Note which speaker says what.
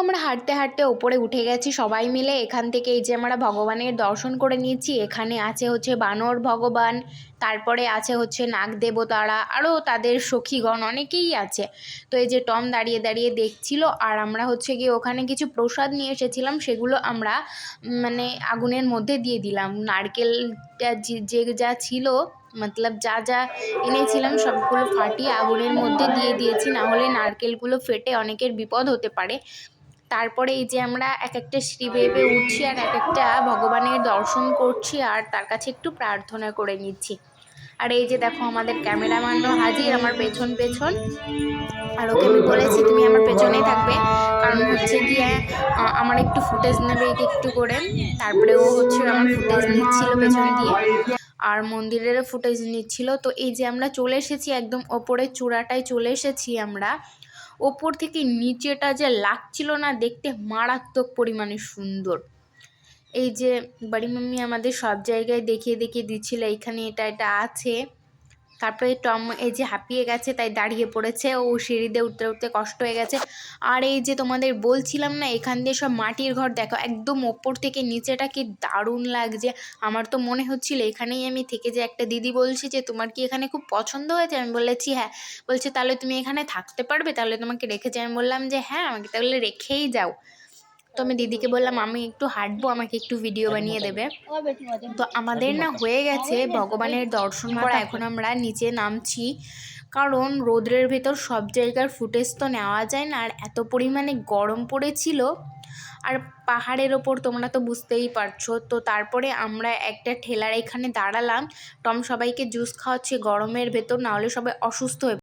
Speaker 1: আমরা হাঁটতে হাঁটতে ওপরে উঠে গেছি সবাই মিলে। এখান থেকে এই যে আমরা ভগবানের দর্শন করে নিয়েছি। এখানে আছে হচ্ছে বানর ভগবান, তারপরে আছে হচ্ছে নাগ দেবতারা, আরও তাদের সখীগণ অনেকেই আছে। তো এই যে টম দাঁড়িয়ে দাঁড়িয়ে দেখছিল, আর আমরা হচ্ছে গিয়ে ওখানে কিছু প্রসাদ নিয়ে এসেছিলাম, সেগুলো আমরা মানে আগুনের মধ্যে দিয়ে দিলাম। নারকেলটা যে যা ছিল, মতলব যা যা এনেছিলাম সবগুলো ফাটিয়ে আগুনের মধ্যে দিয়ে দিয়েছি, না হলে নারকেলগুলো ফেটে অনেকের বিপদ হতে পারে। তারপরে এই যে আমরা এক একটা সিঁড়ি বেয়ে বেয়ে উঠছি আর এক একটা ভগবানের দর্শন করছি আর তার কাছে একটু প্রার্থনা করে নিচ্ছি। আর এই যে দেখো আমাদের ক্যামেরাম্যানও হাজির আমার পেছন পেছন। আর ওকে আমি বলেছি তুমি আমার পেছনেই থাকবে, কারণ হচ্ছে গিয়ে আমার একটু ফুটেজ নেবে একটু করে। তারপরে ও হচ্ছে আমার ফুটেজ নিচ্ছিল পেছন দিয়ে, আর মন্দিরেরও ফুটেজ নিচ্ছিল। তো এই যে আমরা চলে এসেছি একদম ওপরের চূড়াটায় চলে এসেছি আমরা। ওপর থেকে নিচেটা যে লাগছিল না দেখতে, মারাত্মক পরিমাণে সুন্দর। এই যে বাড়ি মাম্মি আমাদের সব জায়গায় দেখিয়ে দেখিয়ে দিচ্ছিল এইখানে এটা এটা আছে। তারপরে টম এই যে হাঁপিয়ে গেছে, তাই দাঁড়িয়ে পড়েছে, ও সিঁড়ি দিয়ে উঠতে উঠতে কষ্ট হয়ে গেছে। আর এই যে তোমাদের বলছিলাম না এখান দিয়ে সব মাটির ঘর, দেখো একদম ওপর থেকে নিচেটা কি দারুণ লাগছে। আমার তো মনে হচ্ছিল এখানেই আমি থেকে যে। একটা দিদি বলছে যে তোমার কি এখানে খুব পছন্দ হয়েছে? আমি বলেছি হ্যাঁ। বলছে তাহলে তুমি এখানে থাকতে পারবে, তাহলে তোমাকে রেখেছি। আমি বললাম যে হ্যাঁ, আমাকে তাহলে রেখেই যাও। তো আমি দিদিকে বললাম আমি একটু হাঁটবো, আমাকে একটু ভিডিও বানিয়ে দেবে। তো আমাদের না হয়ে গেছে ভগবানের দর্শন করা, এখন আমরা নিচে নামছি, কারণ রোদ্রের ভেতর সব জায়গার ফুটেজ তো নেওয়া যায় না। আর এত পরিমাণে গরম পড়েছিল, আর পাহাড়ের ওপর তোমরা তো বুঝতেই পারছো। তো তারপরে আমরা একটা ঠেলার এখানে দাঁড়ালাম। টম সবাইকে জুস খাওয়াচ্ছে গরমের ভেতর, না হলে সবাই অসুস্থ হয়ে